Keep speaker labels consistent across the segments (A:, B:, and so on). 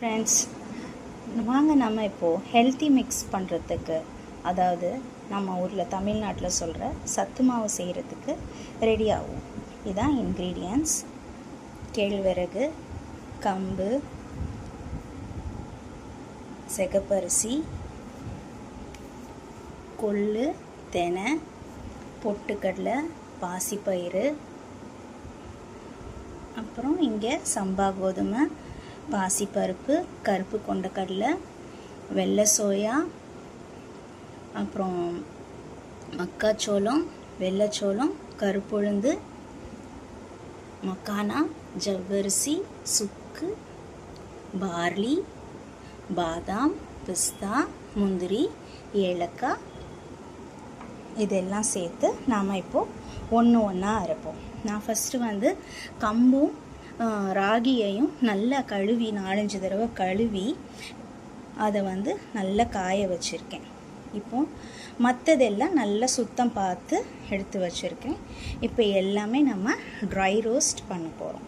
A: Friends, வாங்க நம்ம இப்போது ஹெல்த்தி மிக்ஸ் பண்ணுறதுக்கு, அதாவது நம்ம ஊரில் தமிழ்நாட்டில் சொல்கிற சத்து மாவு செய்கிறதுக்கு ரெடி ஆகும். இதுதான் இன்க்ரீடியன்ட்ஸ்: கேழ்வரகு, கம்பு, சிகப்பரிசி, கொள்ளு, தெனை, பொட்டுக்கடலை, பாசிப்பயிறு, அப்புறம் இங்கே சம்பா கோதுமை, பாசிப்பருப்பு, கருப்பு கொண்டக்கடலை, வெள்ளை சோயா, அப்புறம் மக்காச்சோளம், வெள்ளைச்சோளம், கருப்புளுந்து, மக்கானா, ஜவ்வரிசி, சுக்கு, பார்லி, பாதாம், பிஸ்தா, முந்திரி, ஏலக்காய், இதெல்லாம் சேர்த்து நாம் இப்போது ஒன்றா அரைப்போம். நான் ஃபஸ்ட்டு கம்பும் ராகியையும் நல்லா கழுவி 4-5 தடவை கழுவி அதை நல்லா காய வச்சுருக்கேன். இப்போது மற்றதெல்லாம் நல்லா சுத்தம் பார்த்து எடுத்து வச்சுருக்கேன். இப்போ எல்லாமே நம்ம ட்ரை ரோஸ்ட் பண்ண போகிறோம்.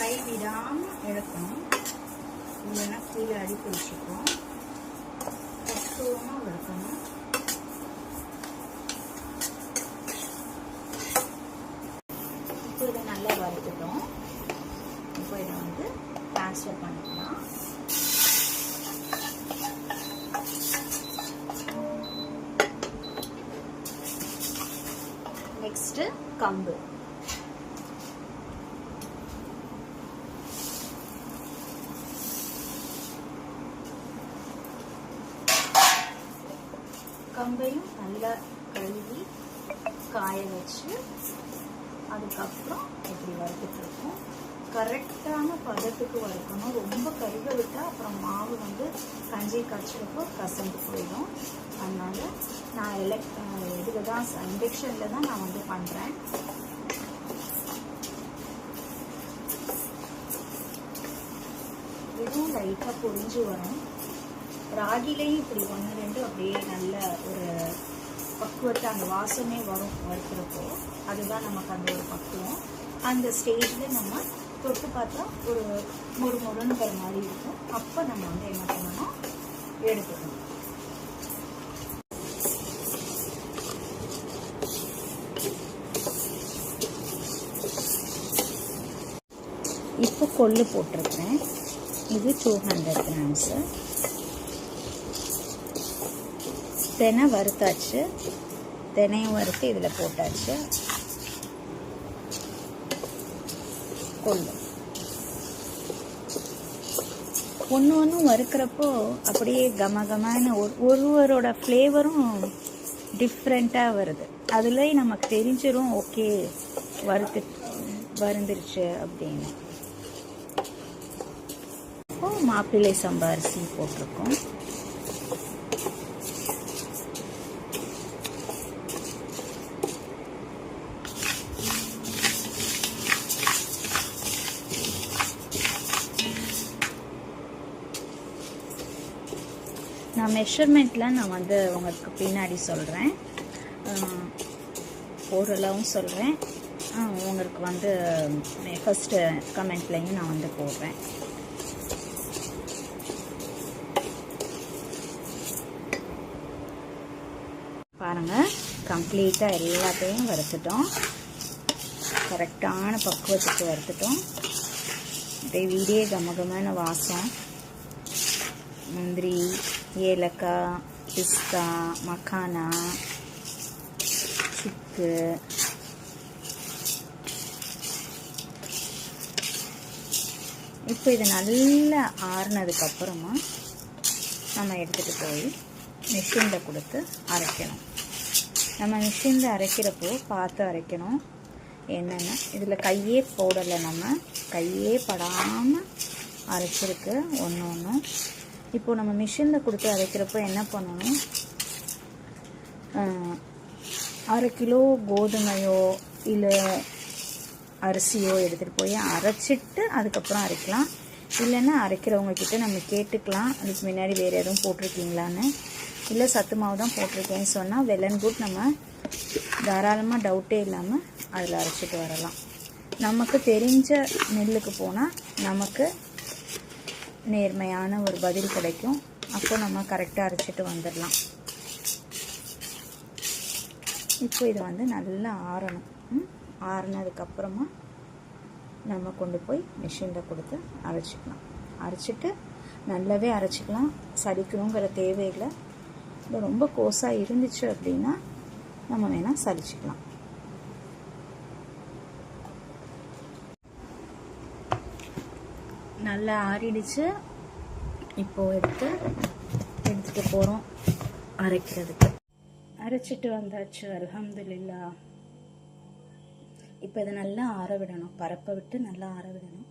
A: கை விடாமல் எடுக்கணும், இல்லைன்னா கீழே அடி பிடிச்சிக்கும். பக்குவமாக வறுக்கணும். இப்போ இதை நல்லா வறுத்துட்டோம். இப்போ இதை ட்ரான்ஸ்ஃபர் பண்ணிக்கலாம். நெக்ஸ்ட்டு கம்பு. கம்பையும் நல்லா கழுவி காய வச்சு அதுக்கப்புறம் இப்படி வறுத்துட்ருக்கோம். கரெக்டான பதத்துக்கு வறுக்கணும். ரொம்ப கருக விட்டால் அப்புறம் மாவு கஞ்சி காய்ச்சலப்போ கசந்து போயிடும். அதனால் நான் இதில் தான் இண்டக்ஷனில் தான் நான் பண்ணுறேன். இதுவும் லைட்டாக பொரிஞ்சு வரும். ராகிலையும் இப்படி 1-2 அப்படியே நல்ல ஒரு பக்குவத்தை அந்த வாசமே வரும் வறுக்கிறப்போ. அதுதான் நமக்கு அந்த ஒரு பக்குவம். அந்த ஸ்டேஜில் நம்ம தொட்டு பார்த்தா ஒரு முறுமுறுங்கிற மாதிரி இருக்கும். அப்போ நம்ம என்ன பண்ணணும், எடுத்துக்கணும். இப்போ கொள்ளு போட்டிருக்கேன். இது 200 கிராம்ஸு. தெனை வறுத்தாச்சு. தெனையும் வறுத்து இதில் போட்டாச்சு. கொள்ளு ஒன்று வறுக்கிறப்போ அப்படியே கமகமான ஒருவரோட ஃப்ளேவரும் டிஃப்ரெண்ட்டாக வருது. அதுலேயே நமக்கு தெரிஞ்சிடும், ஓகே வருந்துருச்சு அப்படின்னு. இப்போ மாப்பிள்ளை சம்பா அரிசி போட்டிருக்கோம். நான் மெஷர்மெண்ட்டில் நான் உங்களுக்கு பின்னாடி சொல்கிறேன், ஓரளவும் சொல்கிறேன். உங்களுக்கு ஃபஸ்ட்டு கமெண்ட்லையும் நான் போடுறேன். பாருங்கள், கம்ப்ளீட்டாக எல்லாத்தையும் வறுத்துட்டோம். கரெக்டான பக்குவத்துக்கு வறுத்துட்டோம். இதே வீடே கமகமான வாசம். முந்திரி, ஏலக்காய், பிஸ்தா, மக்கானா, சுக்கு, இப்போ இது நல்லா ஆறுனதுக்கப்புறமா நம்ம எடுத்துகிட்டு போய் மிஷினில் கொடுத்து அரைக்கணும். நம்ம மிஷினில் அரைக்கிறப்போ பார்த்து அரைக்கணும். என்னென்ன இதில் கையே போடலை, நம்ம கையே படாமல் அரைச்சிருக்கு ஒன்று. இப்போது நம்ம மிஷினில் கொடுத்து அரைக்கிறப்போ என்ன பண்ணணும், 1/2 கிலோ கோதுமையோ இல்லை அரிசியோ எடுத்துகிட்டு போய் அரைச்சிட்டு அதுக்கப்புறம் அரைக்கலாம். இல்லைன்னா அரைக்கிறவங்கக்கிட்ட நம்ம கேட்டுக்கலாம், அதுக்கு முன்னாடி வேறு எதுவும் போட்டிருக்கீங்களான்னு. இல்லை சத்து மாவு தான் போட்டிருக்கேன்னு சொன்னால் வெல் அண்ட் குட், நம்ம தாராளமாக டவுட்டே இல்லாமல் அதில் அரைச்சிட்டு வரலாம். நமக்கு தெரிஞ்ச மில்லுக்கு போனால் நமக்கு நேர்மையான ஒரு பதில் கிடைக்கும். அப்போ நம்ம கரெக்டாக அரைச்சிட்டு வந்துடலாம். இப்போ இது வந்து நல்லா ஆறணும். ஆறுனதுக்கப்புறமா நம்ம கொண்டு போய் மிஷினில் கொடுத்து அரைச்சிக்கலாம். அரைச்சிட்டு நல்லாவே அரைச்சிக்கலாம். சலிக்கணுங்கிற தேவையில்லை. இது ரொம்ப கோஸாக இருந்துச்சு அப்படின்னா நம்ம வேணால் சலிச்சிக்கலாம். நல்லா ஆறிடுச்சு. இப்போது எடுத்துகிட்டு போகிறோம் அரைக்கிறதுக்கு. அரைச்சிட்டு வந்தாச்சு. அல்ஹம்துலில்லாஹ். இப்போ இதை நல்லா ஆற விடணும். பரப்பை விட்டு நல்லா ஆற விடணும்.